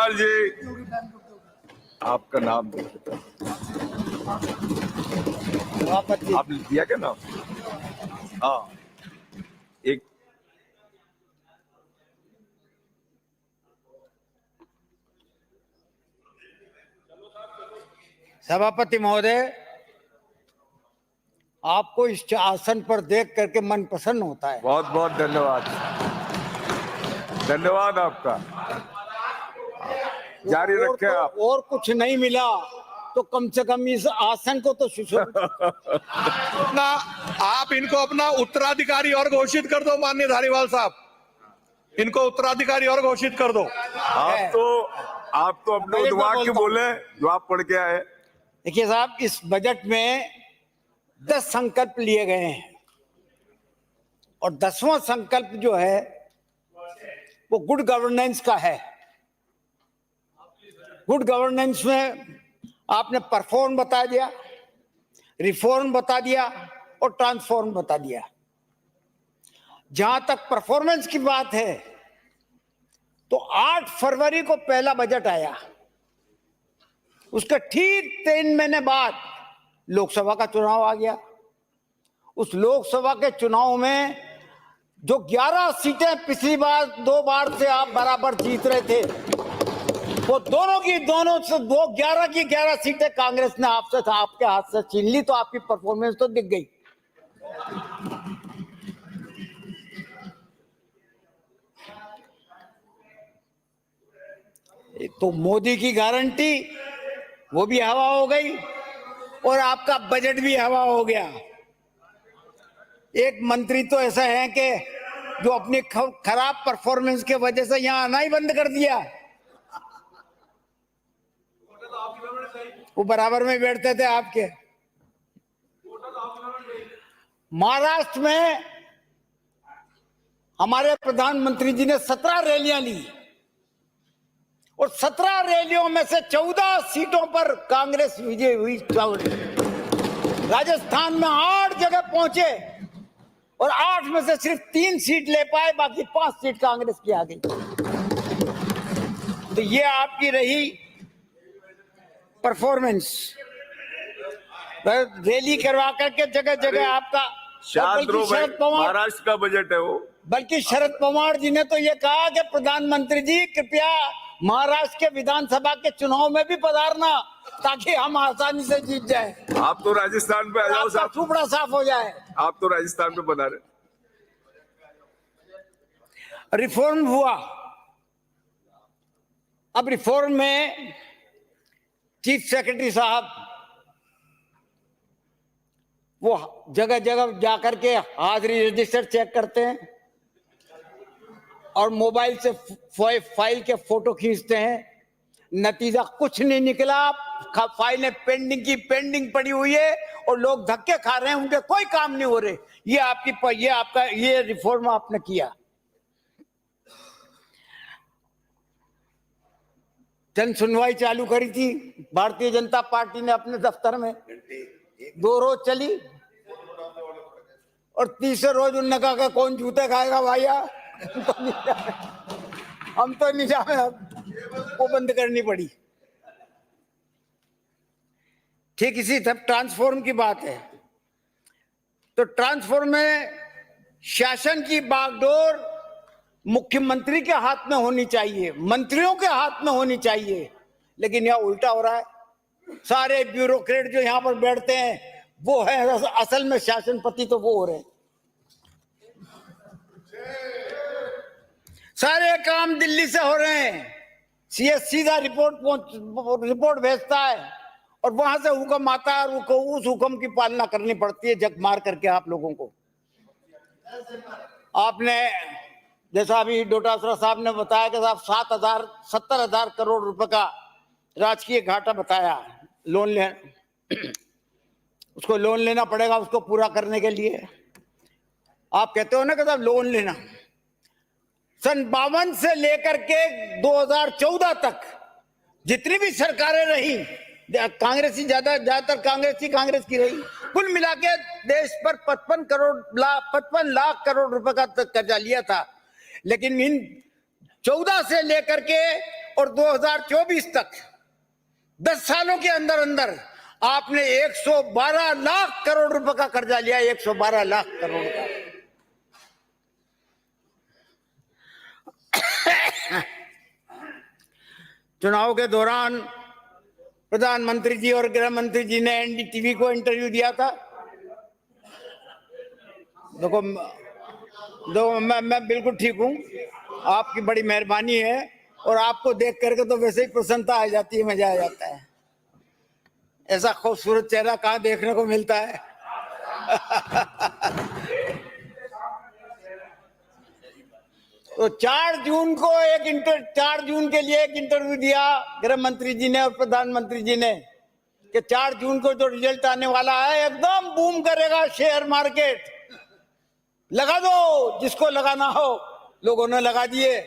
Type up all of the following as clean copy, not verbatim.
केजरीवाल जी, आपका नाम आपने दिया क्या नाम? हाँ, एक सभापति महोदय, आपको इस आसन पर देख करके मन प्रसन्न होता है। बहुत बहुत धन्यवाद, धन्यवाद आपका। जारी रखें आप। और कुछ नहीं मिला तो कम से कम इस आसन को तो आप इनको अपना उत्तराधिकारी और घोषित कर दो। माननीय धारीवाल साहब, इनको उत्तराधिकारी और घोषित कर दो। आप तो अपने उद्वाक्य बोले जो आप पढ़ के आए। देखिए साहब, इस बजट में 10 संकल्प लिए गए हैं और 10वां संकल्प जो है वो गुड गवर्नेंस का है। गुड गवर्नेंस में आपने परफॉर्म बता दिया, रिफॉर्म बता दिया और ट्रांसफॉर्म बता दिया। जहां तक परफॉर्मेंस की बात है तो 8 फरवरी को पहला बजट आया, उसके ठीक 3 महीने बाद लोकसभा का चुनाव आ गया। उस लोकसभा के चुनाव में जो 11 सीटें पिछली बार 2 बार से आप बराबर जीत रहे थे, वो दोनों की 11 की 11 सीटें कांग्रेस ने आपके हाथ से छीन ली। तो आपकी परफॉर्मेंस तो दिख गई। तो मोदी की गारंटी वो भी हवा हो गई और आपका बजट भी हवा हो गया। एक मंत्री तो ऐसा है कि जो अपनी खराब परफॉर्मेंस के वजह से यहां आना ही बंद कर दिया। वो बराबर में बैठते थे आपके। महाराष्ट्र में हमारे प्रधानमंत्री जी ने 17 रैलियां ली और 17 रैलियों में से 14 सीटों पर कांग्रेस विजय हुई। राजस्थान में 8 जगह पहुंचे और 8 में से सिर्फ 3 सीट ले पाए, बाकी 5 सीट कांग्रेस की आ गई। तो ये आपकी रही परफॉर्मेंस। रैली करवा करके जगह जगह आपका। शरद पवार, महाराष्ट्र का बजट है वो। बल्कि शरद पवार जी ने तो ये कहा कि प्रधानमंत्री जी कृपया महाराष्ट्र के विधानसभा के चुनाव में भी पधारना ताकि हम आसानी से जीत जाए। आप तो राजस्थान पे आ जाओ साहब, टुकड़ा साफ हो जाए। आप तो राजस्थान पे बना रहे। रिफॉर्म हुआ। अब रिफॉर्म में चीफ सेक्रेटरी साहब वो जगह जगह जाकर के हाजिरी रजिस्टर चेक करते हैं और मोबाइल से फाइल के फोटो खींचते हैं। नतीजा कुछ नहीं निकला। फाइलें पेंडिंग की पेंडिंग पड़ी हुई है और लोग धक्के खा रहे हैं, उनके कोई काम नहीं हो रहे। ये रिफॉर्म आपने किया। जन सुनवाई चालू करी थी भारतीय जनता पार्टी ने अपने दफ्तर में, 2 रोज चली और तीसरे रोज उन्होंने कहा कौन जूते खाएगा भैया। हम तो नहीं जा रहे, वो बंद करनी पड़ी। ठीक इसी तरह ट्रांसफॉर्म की बात है तो ट्रांसफॉर्म में शासन की बागडोर मुख्यमंत्री के हाथ में होनी चाहिए, मंत्रियों के हाथ में होनी चाहिए, लेकिन यह उल्टा हो रहा है। सारे ब्यूरोक्रेट जो यहां पर बैठते हैं वो है असल में शासनपति, तो वो हो रहे हैं। सारे काम दिल्ली से हो रहे हैं। सीएस सीधा रिपोर्ट भेजता है और वहां से हुक्म आता है और उस हुक्म की पालना करनी पड़ती है जग मार करके आप लोगों को। आपने जैसा अभी डोटासरा साहब ने बताया कि साहब 70,000 करोड़ रुपए का राजकीय घाटा बताया। उसको लोन लेना पड़ेगा उसको पूरा करने के लिए। आप कहते हो ना कि साहब लोन लेना। सन 52 से लेकर के 2014 तक जितनी भी सरकारें रही, कांग्रेसी ज्यादातर कांग्रेस की रही, कुल मिला के देश पर 55 लाख करोड़ रुपए का कर्जा लिया था। लेकिन इन 14 से लेकर के और 2024 तक 10 सालों के अंदर अंदर आपने 112 लाख करोड़ रुपए का कर्जा लिया, 112 लाख करोड़ का। चुनाव के दौरान प्रधानमंत्री जी और गृह मंत्री जी ने एनडीटीवी को इंटरव्यू दिया था। देखो मैं बिल्कुल ठीक हूं, आपकी बड़ी मेहरबानी है, और आपको देख करके तो वैसे ही प्रसन्नता आ जाती है, मजा आ जाता है। ऐसा खूबसूरत चेहरा कहाँ देखने को मिलता है। तो 4 जून के लिए एक इंटरव्यू दिया गृह मंत्री जी ने और प्रधानमंत्री जी ने कि 4 जून को जो रिजल्ट आने वाला है एकदम बूम करेगा शेयर मार्केट, लगा दो जिसको लगाना हो। लोगों ने लगा दिए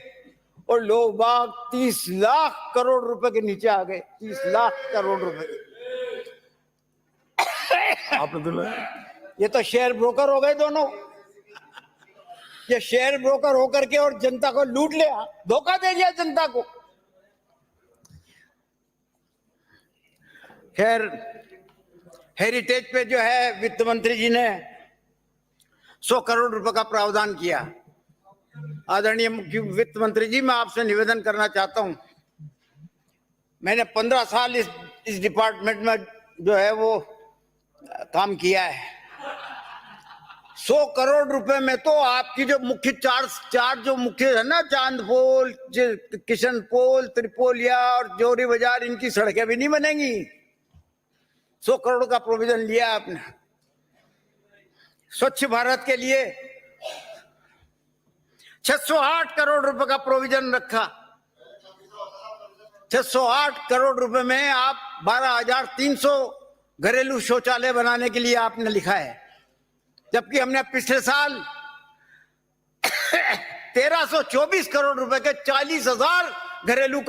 और लोग बाग 30 लाख करोड़ रुपए के नीचे आ गए, 30 लाख करोड़ रुपए। आपने तो ये तो शेयर ब्रोकर हो गए दोनों। ये शेयर ब्रोकर होकर के और जनता को लूट लिया, धोखा दे दिया जनता को। खैर, हेरिटेज पे जो है वित्त मंत्री जी ने 100 करोड़ रुपए का प्रावधान किया। आदरणीय मुख्य वित्त मंत्री जी, मैं आपसे निवेदन करना चाहता हूं, मैंने 15 साल इस डिपार्टमेंट में जो है वो काम किया है। 100 करोड़ रुपए में तो आपकी जो मुख्य चार जो मुख्य है ना, चांद पोल, किशन पोल, त्रिपोलिया और जोरी बाजार, इनकी सड़कें भी नहीं बनेंगी। 100 करोड़ का प्रोविजन लिया आपने। स्वच्छ भारत के लिए 608 करोड़ रुपए का प्रोविजन रखा। 608 करोड़ रुपए में आप 12,300 घरेलू शौचालय बनाने के लिए आपने लिखा है, जबकि हमने पिछले साल 1324 करोड़ रुपए के 40,000 घरेलू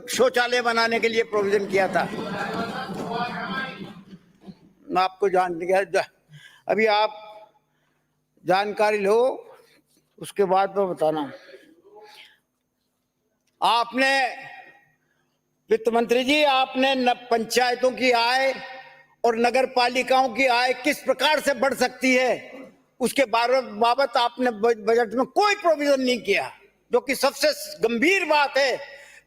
शौचालय बनाने के लिए प्रोविजन किया था। मैं आपको अभी आप जानकारी लो, उसके बाद मैं बताना। आपने वित्त मंत्री जी, आपने पंचायतों की आय और नगर पालिकाओं की आय किस प्रकार से बढ़ सकती है उसके बाबत आपने बजट में कोई प्रोविजन नहीं किया, जो कि सबसे गंभीर बात है।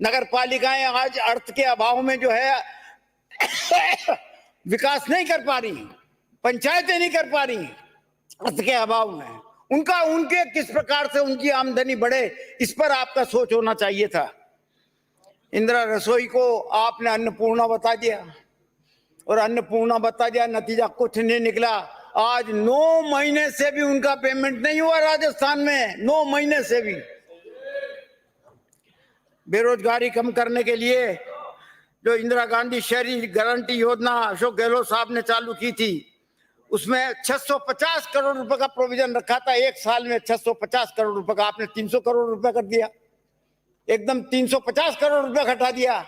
नगर पालिकाएं आज अर्थ के अभाव में जो है विकास नहीं कर पा रही, पंचायतें नहीं कर पा रही अर्थ के अभाव में। उनके किस प्रकार से उनकी आमदनी बढ़े, इस पर आपका सोच होना चाहिए था। इंदिरा रसोई को आपने अन्नपूर्णा बता दिया, और अन्नपूर्णा बता दिया, नतीजा कुछ नहीं निकला। आज 9 महीने से भी उनका पेमेंट नहीं हुआ राजस्थान में, 9 महीने से भी। बेरोजगारी कम करने के लिए जो इंदिरा गांधी शहरी गारंटी योजना अशोक गहलोत साहब ने चालू की थी, उसमें 650 करोड़ रुपए का प्रोविजन रखा था। एक साल में 650 करोड़ रुपए का आपने 300 करोड़ रुपए कर दिया, एकदम 350 करोड़ रुपए घटा दिया।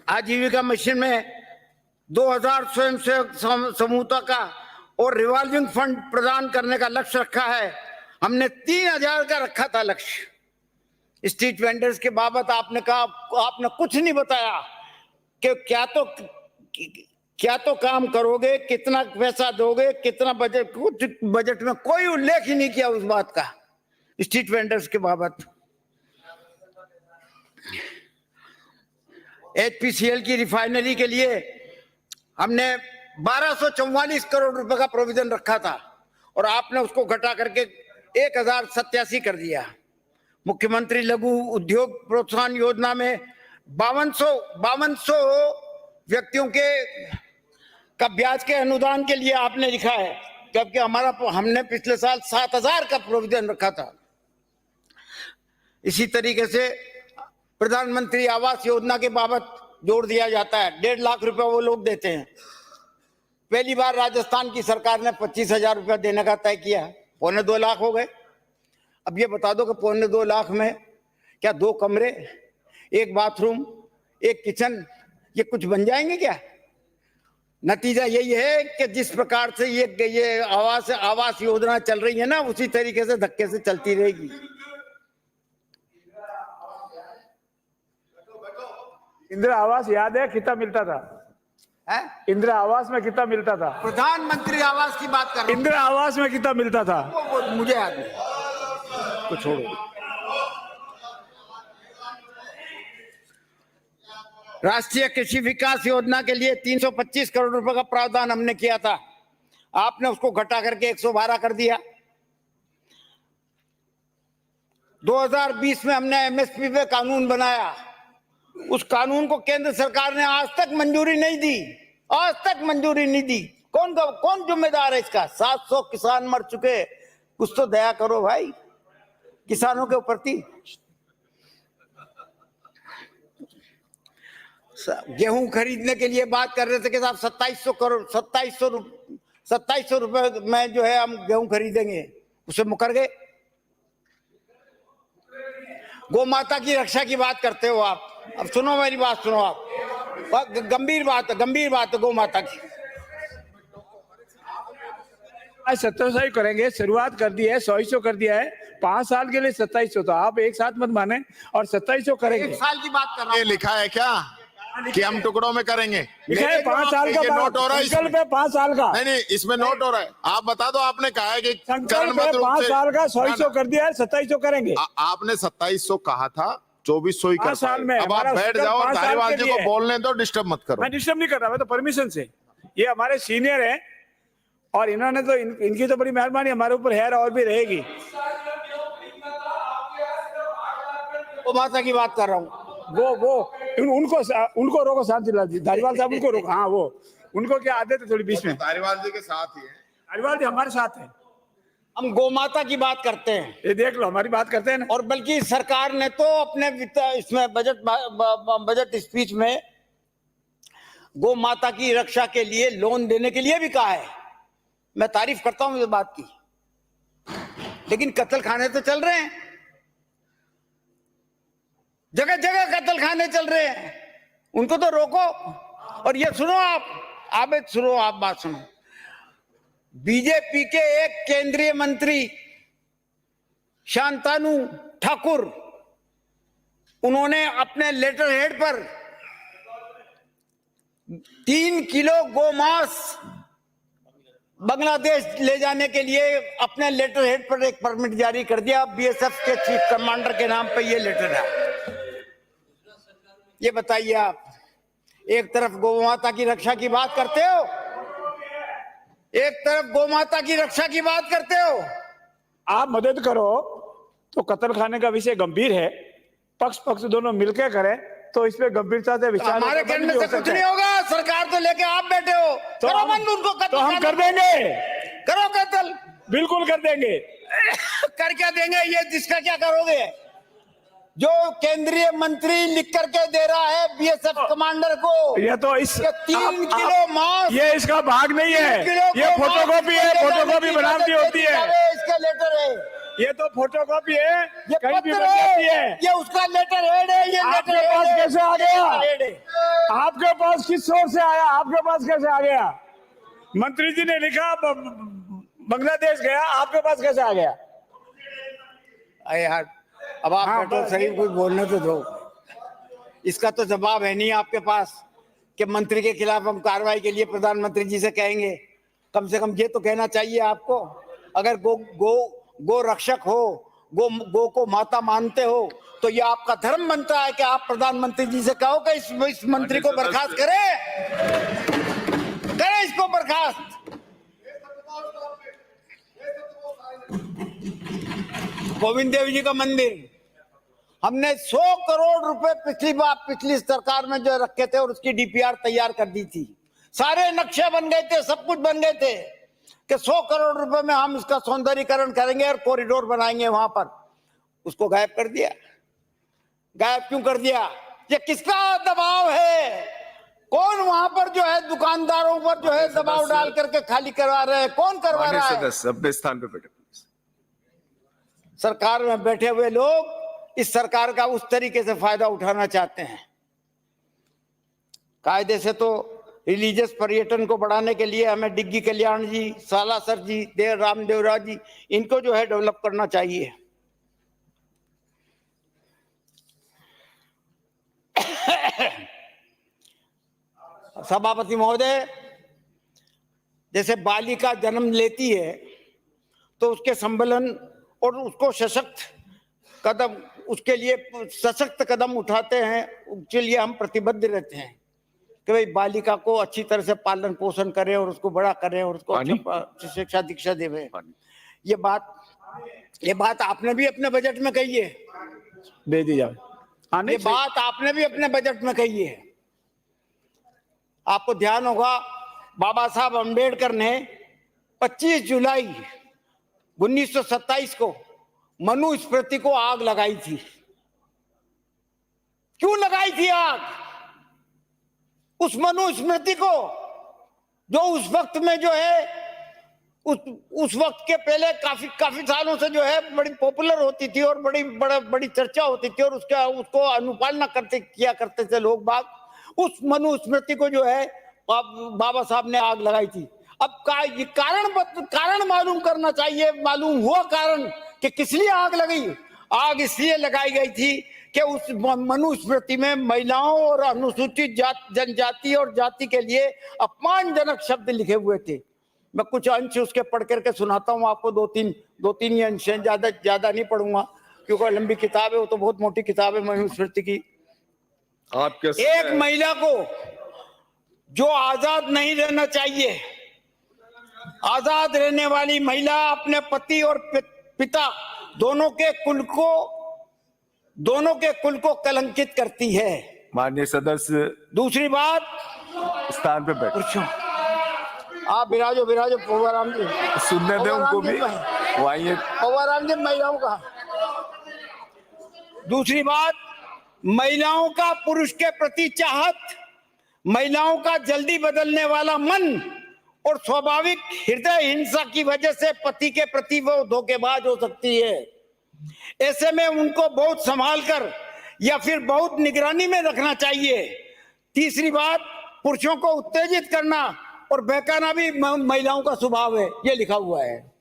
आजीविका मिशन में 2000 स्वयं सेवक समूहता का और रिवॉल्विंग फंड प्रदान करने का लक्ष्य रखा है। हमने 3000 का रखा था लक्ष्य। स्ट्रीट वेंडर्स के बाबत आपने कहा, आपने कुछ नहीं बताया कि क्या तो काम करोगे, कितना पैसा दोगे, कितना बजट, कुछ बजट में कोई उल्लेख ही नहीं किया उस बात का स्ट्रीट वेंडर्स के बाबत। एचपीसीएल की रिफाइनरी के लिए हमने 1244 करोड़ रुपए का प्रोविजन रखा था, और आपने उसको घटा करके 1087 कर दिया। मुख्यमंत्री लघु उद्योग प्रोत्साहन योजना में 5200 व्यक्तियों के का ब्याज के अनुदान के लिए आपने लिखा है, जबकि हमने पिछले साल 7000 का प्रोविजन रखा था। इसी तरीके से प्रधानमंत्री आवास योजना के बाबत जोड़ दिया जाता है, 1.5 लाख रुपए वो लोग देते हैं। पहली बार राजस्थान की सरकार ने 25,000 रुपया देने का तय किया, 2.25 लाख हो गए। अब ये बता दो कि 2.25 लाख में क्या 2 कमरे, 1 बाथरूम, 1 किचन, ये कुछ बन जाएंगे क्या? नतीजा यही है कि जिस प्रकार से ये आवास योजना चल रही है ना, उसी तरीके से धक्के से चलती रहेगी। इंदिरा आवास याद है कितना मिलता था? है? इंदिरा आवास में कितना मिलता था? प्रधानमंत्री आवास की बात कर रहा हूं। इंदिरा आवास में कितना मिलता था? वो मुझे याद नहीं, तो छोड़ो। राष्ट्रीय कृषि विकास योजना के लिए 325 करोड़ रुपए का प्रावधान हमने किया था, आपने उसको घटा करके 112 कर दिया। 2020 में हमने एमएसपी पे कानून बनाया, उस कानून को केंद्र सरकार ने आज तक मंजूरी नहीं दी, आज तक मंजूरी नहीं दी। कौन जिम्मेदार है इसका? 700 किसान मर चुके, कुछ तो दया करो भाई किसानों के ऊपर थी। गेहूं खरीदने के लिए बात कर रहे थे कि साहब 2700 करोड़ 2700 रुपए में जो है हम गेहूं खरीदेंगे, उसे मुकर गए। गौ माता की रक्षा की बात करते हो आप। अब सुनो मेरी बात, सुनो आप, गंभीर बात है गौ माता की। आज 2700 करेंगे, शुरुआत कर दी है, 100 कर दिया है, 5 साल के लिए 2700। तो आप एक साथ मत माने और 2700 करेंगे। 1 साल की बात कर रहा ये हूं। लिखा है क्या कि हम टुकड़ों में करेंगे? लिखा है 5 साल का, ये नोट हो रहा है संकल्प इसमें। है 5 साल का। नहीं, इसमें नोट हो रहा है। आप बता दो, आपने कहा है कि संकल्प है 5 साल का, 100 कर दिया है, 2700 करेंगे। आपने 2700 कहा था, 2400 ही कर 5 साल में पाए। अब आप हमारा बैठ संकल्प जाओ, 5 साल धारीवाल के जी लिए को है। बोलने दो, डिस्टर्ब मत करो। मैं डिस्टर्ब नहीं कर रहा, मैं तो परमिशन से, ये हमारे सीनियर हैं और इन्होंने तो इनकी तो बड़ी मेहरबानी हमारे ऊपर है और भी रहेगी। गौ माता की बात कर रहा हूँ। उनको रोको, शांति लाल जी, धारीवाल साहब उनको रोको। हाँ, वो उनको क्या आदत है थोड़ी बीच में। धारीवाल जी के साथ ही है। धारीवाल जी हमारे साथ है, हम गौ माता की बात करते हैं, ये देख लो हमारी बात करते हैं ना। और बल्कि सरकार ने तो अपने इसमें बजट स्पीच में गौ माता की रक्षा के लिए लोन देने के लिए भी कहा है। मैं तारीफ करता हूं इस बात की, लेकिन कत्ल खाने तो चल रहे हैं, जगह जगह कत्ल खाने चल रहे हैं, उनको तो रोको। और ये सुनो आप बात सुनो, बीजेपी के एक केंद्रीय मंत्री शांतनु ठाकुर, उन्होंने अपने लेटर हेड पर 3 किलो गोमांस बांग्लादेश ले जाने के लिए अपने लेटर हेड पर एक परमिट जारी कर दिया। बीएसएफ के चीफ कमांडर के नाम पे ये लेटर है। ये बताइए आप, एक तरफ गौ माता की रक्षा की बात करते हो, एक तरफ गौ माता की रक्षा की बात करते हो। आप मदद करो तो कत्ल खाने का विषय गंभीर है, पक्ष दोनों मिलकर करें तो इस पे गंभीरता से विचार। हमारे कहने से कुछ नहीं होगा, सरकार तो लेके आप बैठे हो। तो करो बंद उनको कत्ल, तो हम कर देंगे, करो कत्ल, बिल्कुल कर देंगे। कर क्या देंगे? ये जिसका क्या करोगे? जो केंद्रीय मंत्री लिख करके दे रहा है बीएसएफ कमांडर को, ये तो इस 3 किलो मांस, ये इसका भाग नहीं है, ये फोटोकॉपी है, फोटोकॉपी बनावटी होती है, इसका लेटर है, ये तो फोटोकॉपी है, ये कहीं भी पत्र बन जाती है, है। ये उसका लेटर हेड है, ये आपके लेटर पास हेड है, कैसे आ गया? लेटर हेड है। आपके पास किस सोर्स से आया? आपके पास कैसे आ गया? मंत्री जी ने लिखा बांग्लादेश गया, आपके पास कैसे आ गया? अरे यार, अब आप बैठो, सही कुछ बोलने तो दो। इसका तो जवाब है नहीं आपके पास कि मंत्री के खिलाफ हम कार्रवाई के लिए प्रधानमंत्री जी से कहेंगे। कम से कम ये तो कहना चाहिए आपको। अगर गो रक्षक हो, गो को माता मानते हो, तो ये आपका धर्म बनता है कि आप प्रधानमंत्री जी से कहो कि इस मंत्री को बर्खास्त करें, इसको बर्खास्त। गोविंद देव जी का मंदिर हमने 100 करोड़ रुपए पिछली सरकार में जो रखे थे और उसकी डीपीआर तैयार कर दी थी। सारे नक्शे बन गए थे, सब कुछ बन गए थे कि 100 करोड़ रुपए में हम इसका सौंदर्यीकरण करेंगे और कॉरिडोर बनाएंगे वहां पर। उसको गायब कर दिया। गायब क्यों कर दिया? ये किसका दबाव है? कौन वहां पर जो है दुकानदारों पर जो है दबाव डाल करके खाली करवा रहे हैं? कौन करवा रहा है? अपने स्थान पे बैठे। सरकार में बैठे हुए लोग इस सरकार का उस तरीके से फायदा उठाना चाहते हैं। कायदे से तो रिलीजियस पर्यटन को बढ़ाने के लिए हमें डिग्गी कल्याण जी, सालासर जी, रामदेवरा जी, इनको जो है डेवलप करना चाहिए। सभापति महोदय, जैसे बालिका जन्म लेती है तो उसके संबलन और उसको उसके लिए सशक्त कदम उठाते हैं, उसके लिए हम प्रतिबद्ध रहते हैं कि भाई बालिका को अच्छी तरह से पालन पोषण करें और उसको बड़ा करें और उसको अच्छा शिक्षा दीक्षा देवे। ये बात आपने भी अपने बजट में कही है, दे दी जाए। ये बात आपने भी अपने बजट में कही है। आपको ध्यान होगा बाबा साहब अंबेडकर ने 25 जुलाई 1927 को मनुस्मृति को आग लगाई थी। क्यों लगाई थी आग? उस मनुस्मृति को जो उस वक्त में जो है उस वक्त के पहले काफी सालों से जो है बड़ी पॉपुलर होती थी और बड़ी चर्चा होती थी और उसको अनुपालना किया करते थे लोग बाग। उस मनुस्मृति को जो है बाबा साहब ने आग लगाई थी। अब ये कारण मालूम करना चाहिए। मालूम हुआ कारण कि किस लिए आग लगी? आग इसलिए लगाई गई थी कि उस मनुस्मृति में महिलाओं और अनुसूचित जनजाति और जाति के लिए अपमानजनक शब्द लिखे हुए थे। मैं कुछ अंश उसके पढ़ करके सुनाता हूँ आपको। दो तीन ही अंश हैं, ज्यादा नहीं पढ़ूंगा क्योंकि लंबी किताब है, वो तो बहुत मोटी किताब है मनुस्मृति की। एक महिला को जो आजाद नहीं रहना चाहिए, आजाद रहने वाली महिला अपने पति और पिता दोनों के कुल को कलंकित करती है। माननीय सदस्य दूसरी बात, स्थान पे बैठो, आप विराजो पवाराम जी, सुनने दे उनको भी, वो आइए। पवाराम जी महिलाओं का। दूसरी बात, महिलाओं का पुरुष के प्रति चाहत, महिलाओं का जल्दी बदलने वाला मन और स्वाभाविक हृदय हिंसा की वजह से पति के प्रति वो धोखेबाज हो सकती है। ऐसे में उनको बहुत संभाल कर या फिर बहुत निगरानी में रखना चाहिए। तीसरी बात, पुरुषों को उत्तेजित करना और बहकाना भी महिलाओं का स्वभाव है, ये लिखा हुआ है।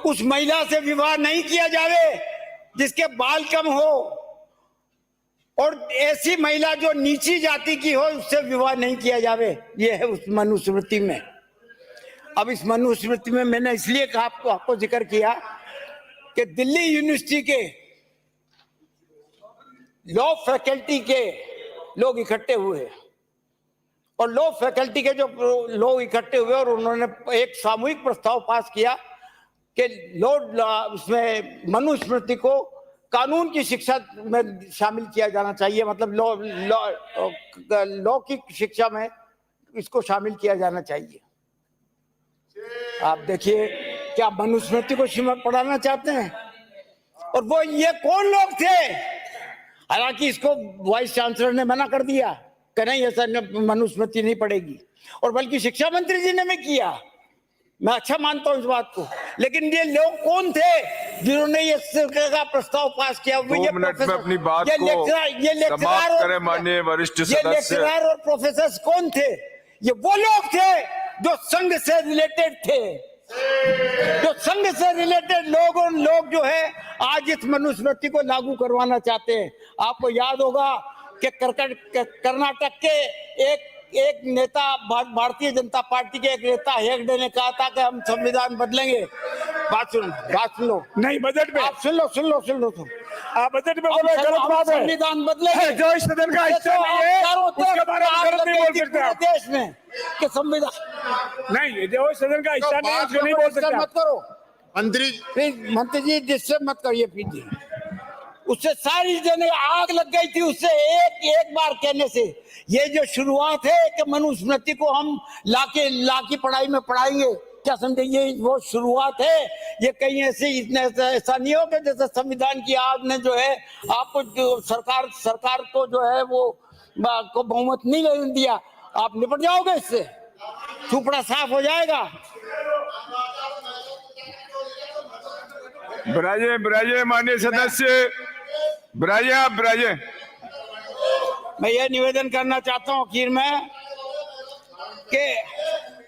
उस महिला से विवाह नहीं किया जावे जिसके बाल कम हो, और ऐसी महिला जो नीची जाति की हो उससे विवाह नहीं किया जावे। ये है उस मनुस्मृति में। अब इस मनुस्मृति में मैंने इसलिए आपको जिक्र किया कि दिल्ली यूनिवर्सिटी के लॉ फैकल्टी के लोग इकट्ठे हुए और लॉ फैकल्टी के जो लोग इकट्ठे हुए और उन्होंने एक सामूहिक प्रस्ताव पास किया कि उसमें मनुस्मृति को कानून की शिक्षा में शामिल किया जाना चाहिए। मतलब लॉ की शिक्षा में इसको शामिल किया जाना चाहिए। आप देखिए क्या मनुस्मृति को पढ़ाना चाहते हैं। और वो ये कौन लोग थे? हालांकि इसको वाइस चांसलर ने मना कर दिया कि नहीं ऐसा मनुस्मृति नहीं पढ़ेगी, और बल्कि शिक्षा मंत्री जी ने भी किया। मैं अच्छा मानता हूं इस बात को, लेकिन ये लोग कौन थे जिन्होंने ये का प्रस्ताव पास किया? 2 मिनट में अपनी बात को समाप्त करें माननीय वरिष्ठ सदस्य। ये लेक्चरर और प्रोफेसर कौन थे? ये वो लोग थे जो संघ से रिलेटेड थे, जो संघ से रिलेटेड लोग जो है आज इस मनुस्मृति को लागू करवाना चाहते हैं। आपको याद होगा कि कर्नाटक के एक नेता, भारतीय जनता पार्टी के एक नेता हेगड़े ने कहा था कि हम संविधान बदलेंगे। बात सुन लो। नहीं, बजट में आप सुन लो। आप बजट में बोलो, गलत बात है। संविधान बदलेंगे, जो इस सदन का हिस्सा नहीं है उसके बारे में गलत नहीं बोल सकते आप। देश में कि संविधान नहीं, जो इस सदन का हिस्सा नहीं है उसको नहीं बोल सकते। मत करो मंत्री जी, जिससे मत करिए प्लीज। उससे सारी जने आग लग गई थी उससे एक बार कहने से। ये जो शुरुआत है कि मनुस्मृति को हम लाके पढ़ाई में पढ़ाएंगे, क्या समझे? ये वो शुरुआत है। ये कहीं ऐसा नहीं हो कि जैसे संविधान की आग ने जो है आपको जो सरकार को जो है वो को बहुमत नहीं लेने दिया। आप निपट जाओगे इससे, चुपड़ा साफ हो जाएगा। ब्राजे माननीय सदस्य, ब्राजे। मैं ये निवेदन करना चाहता हूँ आखिर में कि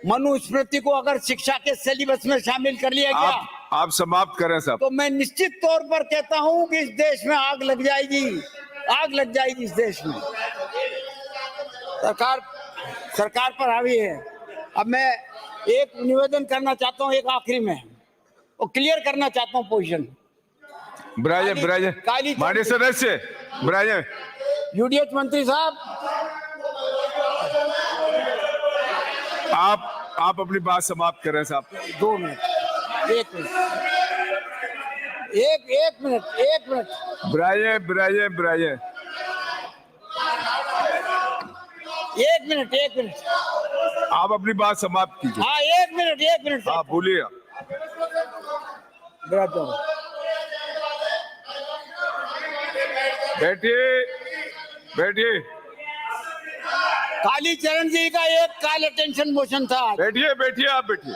मनुस्मृति को अगर शिक्षा के सिलेबस में शामिल कर लिया गया, आप समाप्त करें साहब। तो मैं निश्चित तौर पर कहता हूँ कि इस देश में आग लग जाएगी इस देश में। सरकार सरकार पर हावी है। अब मैं एक निवेदन करना चाहता हूँ, एक आखिरी में, और क्लियर करना चाहता हूँ पोजीशन। ब्राजे ब्राजे काली माननीय सदस्य ब्राजे यूडीएच मंत्री साहब, आप अपनी बात समाप्त करें साहब। 2 मिनट, 1 मिनट, एक मिनट। ब्राजे ब्राजे ब्राजे 1 मिनट। आप अपनी बात समाप्त कीजिए। हाँ, 1 मिनट। हाँ बोलिए। बैठिए कालीचरण जी का एक कॉल अटेंशन मोशन था। बैठिए आप बैठिए।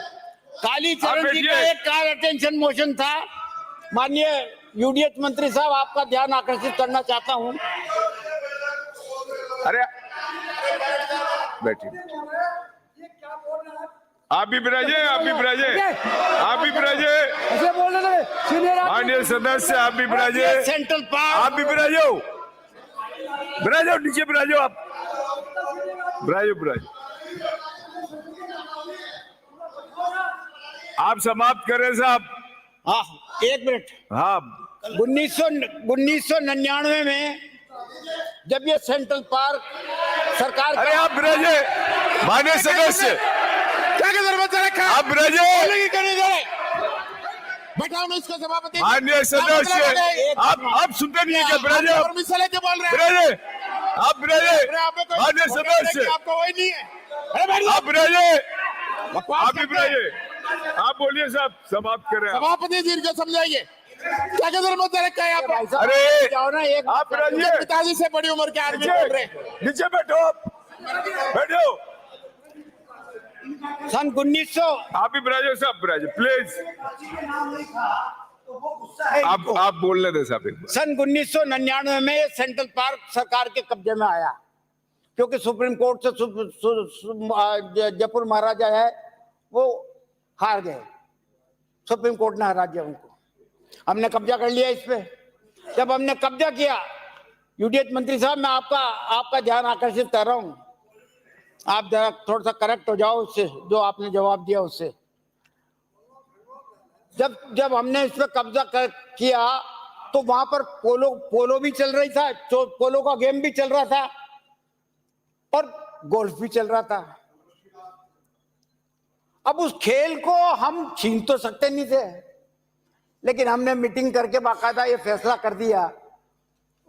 कालीचरण जी का बैठिए। एक कॉल अटेंशन मोशन था। माननीय यूडीएच मंत्री साहब, आपका ध्यान आकर्षित करना चाहता हूं। अरे बैठिए। आप भी बिराजे माननीय सदस्य, आप भी बिराजे। सेंट्रल आप पार्क, भी बिराजो नीचे बिराजो। आप बिराजो। आप समाप्त करें साहब। हाँ 1 मिनट। हाँ 1999 में जब ये सेंट्रल पार्क सरकार अरे आप बिराजे माननीय सदस्य, आप बिराजे। बैठाओ ना इसको सभापति। माननीय सदस्य, आप सुनते नहीं है क्या? बिराजे आप, परमिशन लेके बोल रहे हैं। बिराजे आप, बिराजे माननीय सदस्य, आपको वही नहीं है। अरे बैठ आप बिराजे। आप भी बिराजे। आप बोलिए साहब, समाप्त करें आप। सभापति जी को समझाइए क्या जरूरत रखा है आप। अरे जाओ ना, एक आप बिराजिए। पिताजी से बड़ी उम्र के आदमी बोल रहे हैं। नीचे बैठो आप, बैठो। सन 1900 आप भी बिराजे साहब, बिराजे प्लीज। आप बोलने दे साहब एक बार। सन 1999 में ये सेंट्रल पार्क सरकार के कब्जे में आया, क्योंकि सुप्रीम कोर्ट से जयपुर महाराजा है वो हार गए। सुप्रीम कोर्ट ने हरा दिया उनको। हमने कब्जा कर लिया इस पे। जब हमने कब्जा किया, यूडीएच मंत्री साहब, मैं आपका ध्यान आकर्षित कर रहा हूं, आप जरा थोड़ा सा करेक्ट हो जाओ उससे, जो आपने जवाब दिया उससे। जब हमने इस पे कब्जा किया तो वहां पर पोलो भी चल रही था, तो पोलो का गेम भी चल रहा था और गोल्फ भी चल रहा था। अब उस खेल को हम छीन तो सकते नहीं थे, लेकिन हमने मीटिंग करके बाकायदा ये फैसला कर दिया।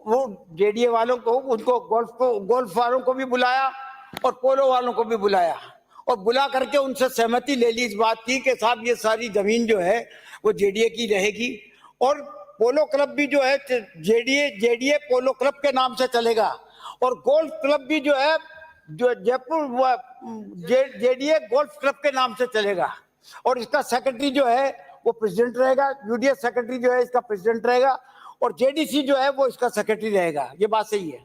वो जेडीए वालों को, उनको गोल्फ वालों को भी बुलाया और पोलो वालों को भी बुलाया, और बुला करके उनसे सहमति ले ली इस बात की कि साहब ये सारी जमीन जो है वो जेडीए की रहेगी, और पोलो क्लब भी जो है जेडीए पोलो क्लब के नाम से चलेगा, और गोल्फ क्लब भी जो है जो जयपुर जेडीए गोल्फ क्लब के नाम से चलेगा, और इसका सेक्रेटरी जो है वो प्रेसिडेंट रहेगा, यूडीएच सेक्रेटरी जो है इसका प्रेसिडेंट रहेगा, और जेडीसी जो है वो इसका सेक्रेटरी रहेगा। ये बात सही है।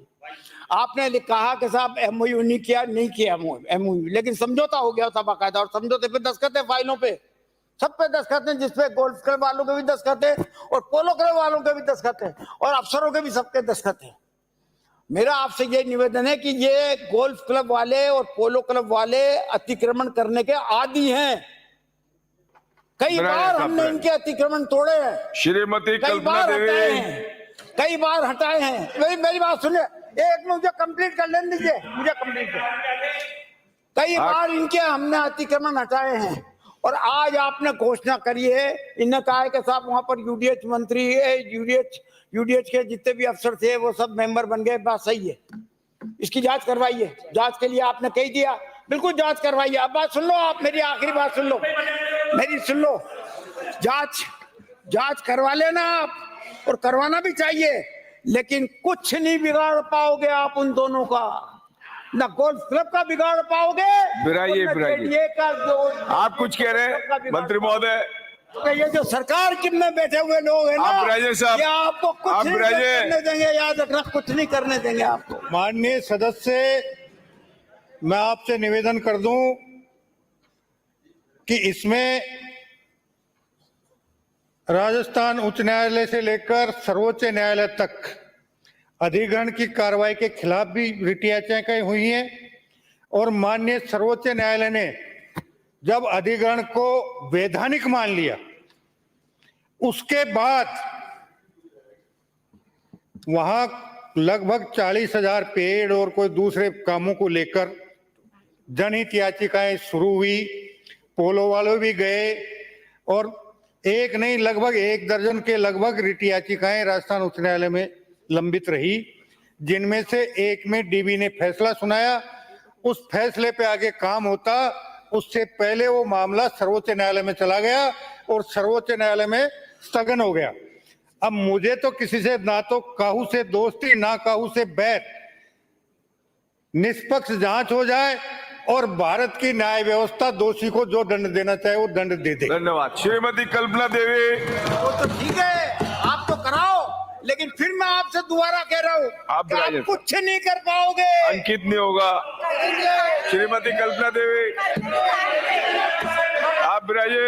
आपने कहा कि साहब एमओयू नहीं किया एमओयू, लेकिन समझौता हो गया था बाकायदा, और समझौते पे दस्तखत है, फाइलों पे सब पे दस्तखत है, जिसपे गोल्फ क्लब वालों के भी दस्तखत है और पोलो क्लब वालों के भी दस्तखत है और अफसरों के भी सबके दस्तखत है। मेरा आपसे ये निवेदन है कि ये गोल्फ क्लब वाले और पोलो क्लब वाले अतिक्रमण करने के आदी हैं। कई बार हमने इनके अतिक्रमण तोड़े हैं, श्रीमती कल्पना देवी, कई बार हटाए हैं। मेरी बात सुनिए, एक मुझे कंप्लीट कर लेने दीजिए, मुझे कंप्लीट कर। कई बार इनके हमने अतिक्रमण हटाए हैं, और आज आपने घोषणा करी है, इन्होंने कहा है कि साहब वहां पर यूडीएच मंत्री, यूडीएच के जितने भी अफसर थे वो सब मेंबर बन गए। बात सही है, इसकी जांच करवाइए। जांच के लिए आपने कही दिया, बिल्कुल जांच करवाइए। अब बात सुन लो, आप मेरी आखिरी बात सुन लो, मेरी सुन लो। जांच करवा लेना आप, और करवाना भी चाहिए, लेकिन कुछ नहीं बिगाड़ पाओगे आप उन दोनों का, ना गोल्फ क्लब का बिगाड़ पाओगे, बिराइए का जो आप कुछ कह रहे हैं मंत्री महोदय। तो ये जो सरकार में बैठे हुए लोग हैं ना, आप बिराजे साहब, ये आपको कुछ आप नहीं बिराजे। करने देंगे, याद रखना, कुछ नहीं करने देंगे आपको। माननीय सदस्य, मैं आपसे निवेदन कर दूं कि इसमें राजस्थान उच्च न्यायालय से लेकर सर्वोच्च न्यायालय तक अधिग्रहण की कार्रवाई के खिलाफ भी रिट याचिकाएं हुई हैं, और माननीय सर्वोच्च न्यायालय ने जब अधिग्रहण को वैधानिक मान लिया, उसके बाद वहां लगभग 40,000 पेड़ और कोई दूसरे कामों को लेकर जनहित याचिकाएं शुरू हुई। पोलो वाले भी गए और एक नहीं लगभग 1 दर्जन के लगभग रिट याचिकाएं राजस्थान उच्च न्यायालय में लंबित रही, जिनमें से एक में डीबी ने फैसला सुनाया। उस फैसले पे आगे काम होता, उससे पहले वो मामला सर्वोच्च न्यायालय में चला गया और सर्वोच्च न्यायालय में स्थगन हो गया। अब मुझे तो किसी से ना तो काहू से दोस्ती ना काहू से बैर, निष्पक्ष जांच हो जाए और भारत की न्याय व्यवस्था दोषी को जो दंड देना चाहे वो दंड दे दे। धन्यवाद। श्रीमती कल्पना देवी। वो तो ठीक है, आप तो कराओ, लेकिन फिर मैं आपसे दोबारा कह रहा हूँ आप कि आप कुछ नहीं कर पाओगे। अंकित नहीं होगा। श्रीमती कल्पना देवी, आप बिराइए।